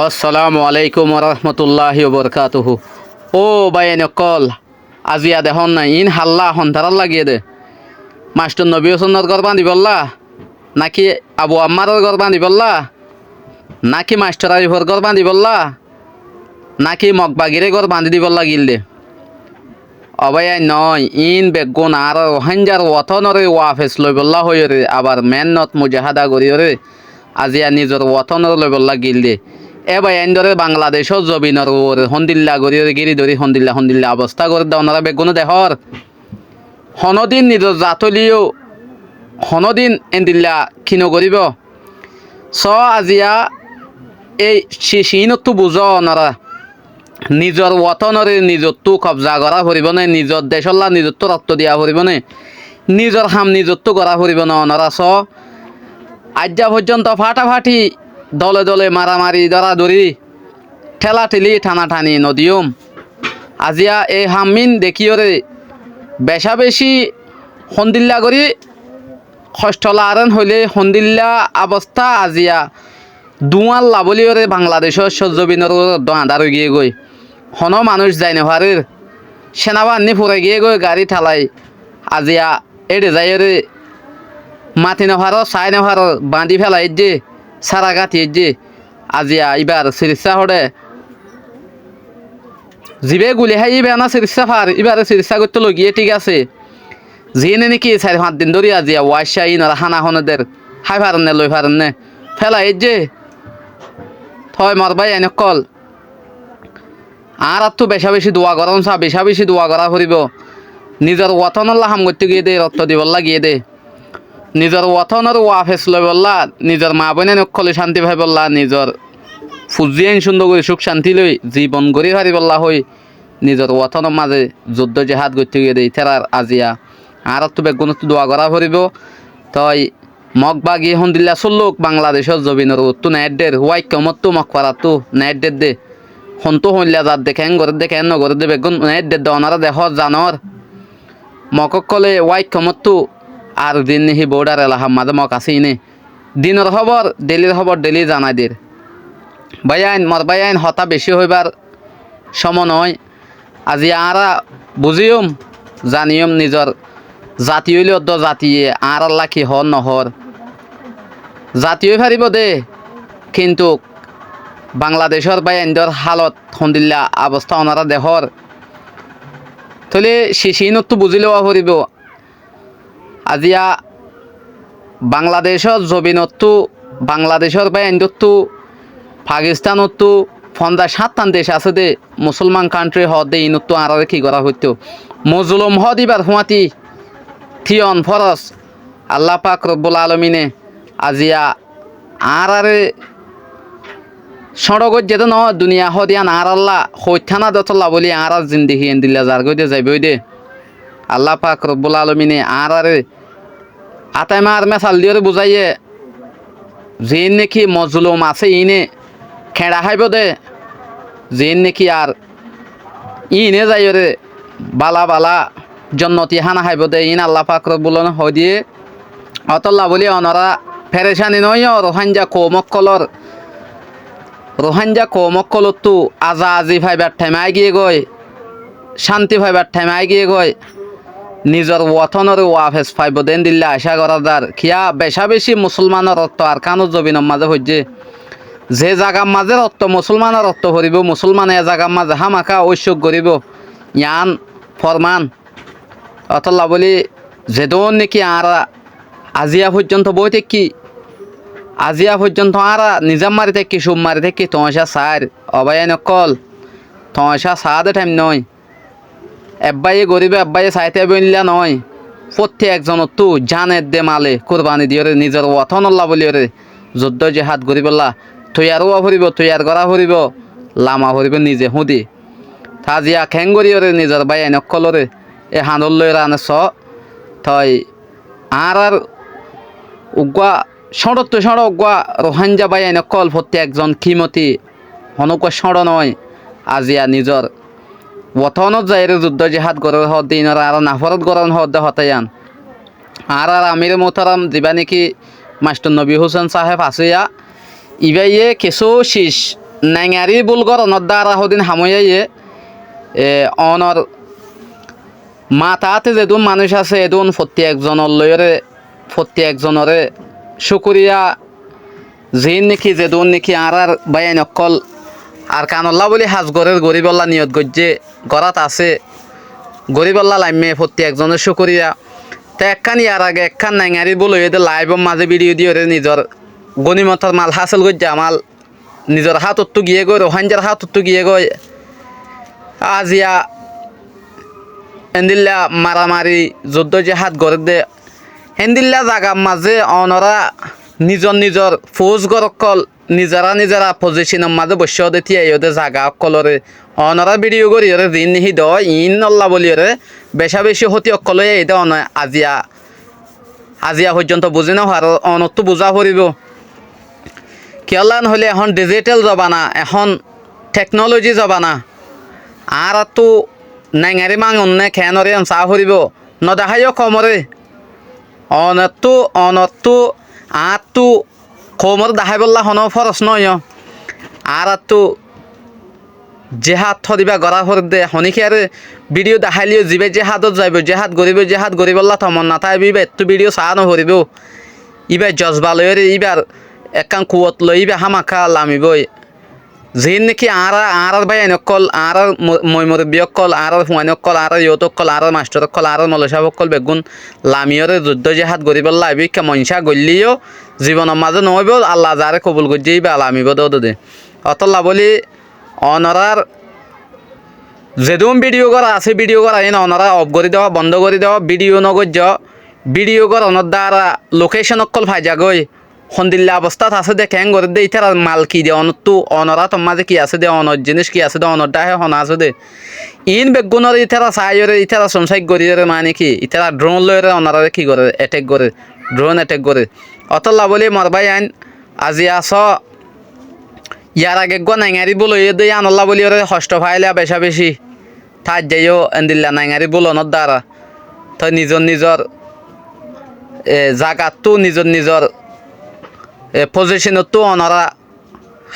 আসসালামু আলাইকুম রহমতুল্লাহি বরকাতুহু। ও বাইন কল আজিয়া দেখুন না ইন হাল্লা হন্তার লাগিয়ে দে মাস্টার নবী হোসেনের ঘর বাঁধি বললা নাকি আবু আম্মারের ঘর বাঁধি বললা নাকি মাস্টার আরিফর ঘর বাঁধি বললা নাকি মগবাগিরে ঘর বাঁধি দি বললা গিলদে অবাই নয় ইন বেগুন আর হাঞ্জার ওয়াথনরে ওয়াফেস লই বললা হইরে আবার মেহনত মুজাহাদা করিরে আজিয়া নিজের ওয়াথনর লই বললা গিলদে এবার এন্দরে বাংলাদেশও জবিনর হন্দিল্লা গড়ি গিরি ধরি হন্দিল্লা হন্দিল্লা অবস্থা করে দেওয়া ওনারা বেগুনো দেহর হনদিন নিজের জাতলিও হনদিন এন্দিল্লা ক্ষীণ করিব স আজিয়া এই সিনতো বুঝ ওনারা নিজের ওতনরে নিজত্ব কবজা করা ফুরিব নে নিজের দেশল্লা নিজত্ব রক্ত দিয়া ফুরিব নে নিজের হাম নিজত্ব করা ফুরিব না ওনারা স আজ্ঞা পর্যন্ত ফাটাফাটি দলে দলে মারামারি দরাদরি ঠেলাঠেলি টানাটানি নদীয়ম আজিয়া এই হামিন দেখিওরে বেশা বেশি হন্দিল্লা করি ষষ্ঠলা আরেন হইলে হন্দিল্লা অবস্থা আজিয়া দুয়াল লাবলিওরে বাংলাদেশের সজ্জবিনের দাঁড়া গিয়ে গই হন মানুষ যাই নেভারের সেনাবাহিনী ফুরে গিয়ে গই গাড়ি ঠালাই আজিয়া এড়ে যাই রে মাতি নেভার চাই নেভার বাঁধি ফেলাই যে সারা গাঁথি যে আজিয়া এবার চিকিৎসা হরে জিবে গুলি হাই ইবে না চিকিৎসা ফার এবারে চিকিৎসা করতে লগিয়ে ঠিক আছে যিনি নাকি 4-5 দিন ধরে আজিয়া ওয়াইসা ইনারা হানা হনদের হাই ফারেন নে লই ফারেন নে ফেলাই যে থয় মরবাই এনে কল আর তো বেশা বেশি দোয়া করান চা বেশা বেশি দোয়া করা ফুরিব নিজের ওয়াতনল্লা হাম করতে গিয়ে দে রক্ত দিবল্লা গিয়ে দে নিজের ওয়াতনের ওয়াফেস লই বললা নিজের মা বোনে নকলে শান্তি ভাই বললা নিজের ফুজিয়ান সুন্দর করে সুখ শান্তি লই জীবন গড়ি হারি বললা হই নিজের ওয়াতনের মাঝে যুদ্ধ জেহাদ করতে গিয়ে দেই থেরার আজিয়া আর তো বেগুনত দোয়া করা ফুরিব তই মগ বাগি হন্দিল্লা চল্লুক বাংলাদেশের জবিনের তো নেডের ওয়াই কমত তো মগ পারা তো নেডের দে হন্তু হইলা যার দেখেন ঘরে দেখেন নগরে দে বেগুন নেডের দে ওনারা দেখ জানর মকক কলে ওয়াই কমত তো আর দিন হি বোর্ডার এলাহার মাঝে মক আসি নে দিনের খবর ডেলি জানাই দের বাইন মর বাইন হতা বেশি হইবার সম নয় আজি আরা বুঝিয়ম জানিয়ম নিজর জাতি হইলে অদ্দ জাতিয়ে আর আল্লাহ কি হর নহর জাতি হয়ে ফারিব দে কিন্তু বাংলাদেশের বাইন্দর হালত হন্দিল্লা অবস্থা ওনারা দেহর তাহলে শিশিনত বুঝি লওয়া ফুরিব আজিয়া বাংলাদেশের জবিনতো বাংলাদেশের বাইন্দতো পাকিস্তানতো 57 দেশ আছে দে মুসলমান কান্ট্রি হদ দে ইনতো আর কি করা হইতো মজলুম হদ ইবার হুয়াতি থিয়ন ফরস আল্লাহ পাক রব্বুল আলমিনে আজিয়া আর আরে সড়ক যেতে ন দুনিয়া হদিয়ান আর আল্লাহ হইথানা দতল্লা বলি আর আর জিন্দিহি এন্দিল্লা যার গইতে যাইবই দে আল্লাহ পাক রব্বুল আলমিনে আর আরে আতাই মার মেসাল দিয়ে বুঝাইয়ে যে নাকি মজলুম আছে ইনে খেড়া খাইব দে যে নাকি আর ইনে যাই রে বালা বালা জন্নতি হানা খাইব দে ইন আল্লাহ পাক রব্বুল হয় দিয়ে অতল্লা বলি অনরা ফেরেশানি নয় রোহাঞ্জা কৌমক্কলত তো আজা আজি ফাইবার ঠেমাই গিয়ে গই শান্তি ফাইবার ঠেমাই গিয়ে গই নিজের ওয়াথনের ওয়াফেস ফাইব দেন দিল্লা আশা করা যার খিয়া বেশা বেশি মুসলমানের রক্ত আর কানো জবিনের মাঝে হইছে যে জাগার মাঝে রক্ত মুসলমানের রক্ত ভরিব মুসলমানে এ জাগার মাঝে হামাকা ঐশ্বক করিব ইয়ান ফরমান অতল্লা বলি যেদন নাকি আর আজিয়া পর্যন্ত বই কি আজিয়া পর্যন্ত আর নিজাম থেকে সুম মারি থেকে তোমাশা সার অবাই নকল তোমাশা সাদে টাইম নয় এব্বাই গরিবে এব্বাই চাইতে বললা নয় প্রত্যেক একজনের তো জানের দে মালে কোরবানি দিয়ে নিজের ওয়াথনল্লা বলি রে যুদ্ধ জেহাদ গরিবল্লা তৈয়ারও ফুরিব তৈয়ার করা ফুরিব লামা ফুরিব নিজে হুদি তাজিয়া খেং গরিয়রে নিজের বাই নকলরে এ হাঁদল রানে স থই আর উগুয়া সড়ক তো সড়ক গুয়া রোহাঞ্জা বাই নকল প্রত্যেক একজন কিমতি হনকুয়া সড় নয় আজিয়া নিজর ওথনত যাইরে যুদ্ধ জেহাদ গড়ের হদ দিন আর নাফরত গড়ন হদ হতায়ান আর আমির মোহতারাম দিবা নাকি মাস্টার নবী হোসেন সাহেব আসিয়া ইবাইয়ে কিছু শীষ নেঙারি বুলগর অনদ্দারা হদিন হাময়াইয়ে অনর মাতাতে যেদুন মানুষ আছে এদুন প্রত্যেকজনের লয়রে প্রত্যেকজনরে শুকুরিয়া জিন নাকি যেদুন নাকি আর বাইন অকল আর কানল্লা বলি হাজগরের গরিবল্লা নিয়ত গজ্জে গরাত আছে গরিবল্লা লাইমে প্রত্যেকজনের শুকুরিয়া তো একখান ইয়ার আগে একখান নেঙারি বলে এদের লাইভর মাঝে ভিডিও দিয়ে নিজের গণিমতর মাল হাসিল গজ্জা মাল নিজের হাততো গিয়ে গই রোহাঞ্জার হাততো গিয়ে গই আজিয়া হেন্দিল্লা মারামারি যুদ্ধ যে হাত গড়ে দে হেন্দিল্লা জাগার মাঝে অনরা নিজর ফৌজ গরকল নিজরা পজিশনের মাঝে বসে দে তিয়াই ওদের জাগা অকলরে অনরা ভিডিও করি ওরে ঋণ নিহি দ ইন নল্লা বলি ওরে বেশি হতি অকলে এই দে আজিয়া পর্যন্ত বুঝি না আর অনতো বুঝা পড়িব কেলান হলে এখন ডিজিটাল জবানা এখন টেকনোলজি জবানা আর তো নেঙারি মাঙন নে খেনরে চা ফুরিব নদেখাইও কমরে অনতো আঁতটো কমর দেখাই বললা হন ফরস নয় আর তো জেহাদ থদিবা গড়া ফর দে শনিকে আর ভিডিও দেখাইলিও যিবে জেহাদত যাইব জেহাদ গরিবল্লা থমন না তাই বিবা একটু ভিডিও চা নভরিব ইবার জজবা লয়রে ইবার একান কুয়ত লই ইবা হামাখা লামিবই যিন নাকি আর বাইন অকল আর মৈমরব্বী অকল আর হুয়ানি অকল আর ইয়ত অকল আর মাস্টার অকল আর মলসাব অকল বেগুন লামিয়রে যুদ্ধ জেহাদ গরিবল্লা আইবি মনসা গলিও জীবনের মাঝে নইব আল্লাহ যারে কবুল গজ্জি বা লামিব দে অতল্লা বলি অনরার যেদুম ভিডিও করা আছে ভিডিও করা এনে অনরা অফ করে দেওয়া বন্ধ করে দেওয়া ভিডিও নগজ্য ভিডিও করা অনর দ্বারা লোকেশন অকল ফাইজা গই সন্দিল্লা অবস্থাত আছে দে কেং করে দে ইতার মাল কি দে অনতো অনরা তোর মাঝে কি আছে দে অনর জিনিস কি আছে দে অনরটাহে হনা আছে দে ইন বেগুনের ইতারা চাইরে ইতারা সংসাই গরিরে মানে কি ইতারা ড্রোন লয়রে অনরারে কি করে অ্যাটেক করে ড্রোন অ্যাটেক করে অতল্লা বলি মরবাই আইন আজি আস ইয়ার আগে গো নেঙারি বলো এ দে আনল্লা বলি ওরে হষ্ট ফাইলে বেশি থাক যাইও এন্দিল্লা নেঙারি বলনের দ্বারা তো নিজর জাগাতো নিজর পজিশনতো অনরা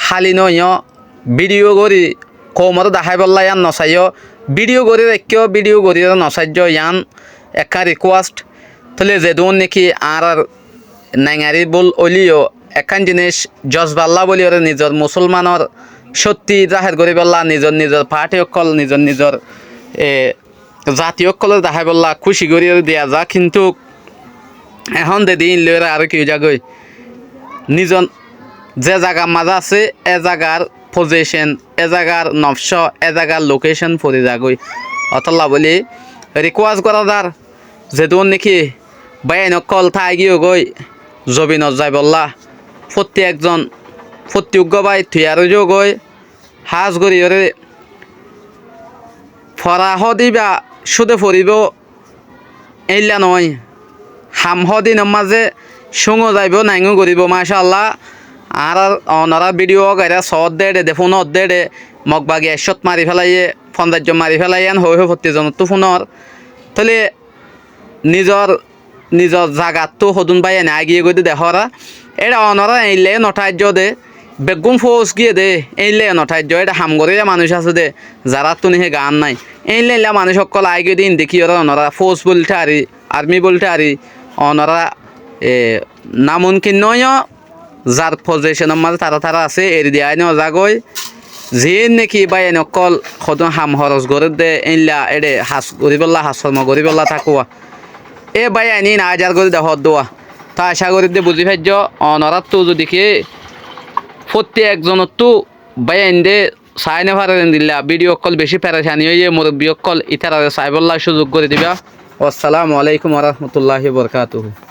হালি নয় ভিডিও করি কমর দেখাই বললা ইয়ান নচাইও ভিডিও করি রেখেও ভিডিও করি নচার্য ইয়ান একা রিকোয়েস্ট তাহলে যেদুন নাকি আর নেঙারি বল অলিও একান জিনিস জজবাল্লা বলি ওরে নিজর মুসলমানের সত্যি জাহের করি বললা নিজর পার্টি অকল নিজর জাতীয় অকলের দেখাই বললা খুশি করি দিয়া যা কিন্তু এখন দে দিন লইরা আর কি যাগই নিজন যে জায়গার মাঝে আছে এ জায়গার পজিশন এ জায়গার নফস এ জায়গার লোকেশন পড়ে যাগই অতল্লা বলি রিকোয়েস্ট করা যার যেদুন নাকি বাইন কল থাই গিয়ে গই জবিনত যাই বললা প্রত্যেকজন প্রত্যুজ্ঞ বাই থিয়ারও গই হাজ করি ওরে ফরাহ দিবা সুদে ফরিব এইলা নয় হামহ দিনের মাঝে সুঙো যাইব নাইঙো করিব মাশাআল্লাহ আর অনরা ভিডিও গাইরা শট দেড়ে দে ফোনত দেড়ে মগ বাগি একশত মারি ফেলাইয়ে ফন্দার্য মারি ফেলাইয়ান হৈ প্রত্যেকজনের তো ফোনর তাহলে নিজর জাগাতো সদুন বাই এনে আগিয়ে গই দেখরা এটা অনরা এইলে নঠার্য দে বেগুন ফৌজ গিয়ে দে এইলে নঠার্য এটা হামগরিয়া মানুষ আছে দে যারা তো নিহে গান নাই এইলে মানুষ সকল আগে দিন দেখি ওরা অনরা ফৌজ বলতে আরি আর্মি বলতে আরি অনরা নামুনকিন নয় যার পজিশনের মাঝে তারা আছে এরি দিয়া ন জাগই যিন নাকি বাই নকল সদন হাম হরস গরে দে এইলা এডে হাস গরিবল্লা হাসর্ম গরিবল্লা থাকুয়া এ বাই আইনি না হাজার করে দেহ দোয়া তা আশা করি দে বুঝি ভাজ্য অনরাত তো যদি কি প্রত্যেকজনের তো বাই আইন দে চাই না পারেন দিল্লা ভিডিও কল বেশি পেরেছানি হয়ে মুরব্বী কল ইতারা সাইবল্লা সুযোগ করে দিবা আসসালামু আলাইকুম ওয়া রাহমাতুল্লাহি ওয়া বারাকাতুহু।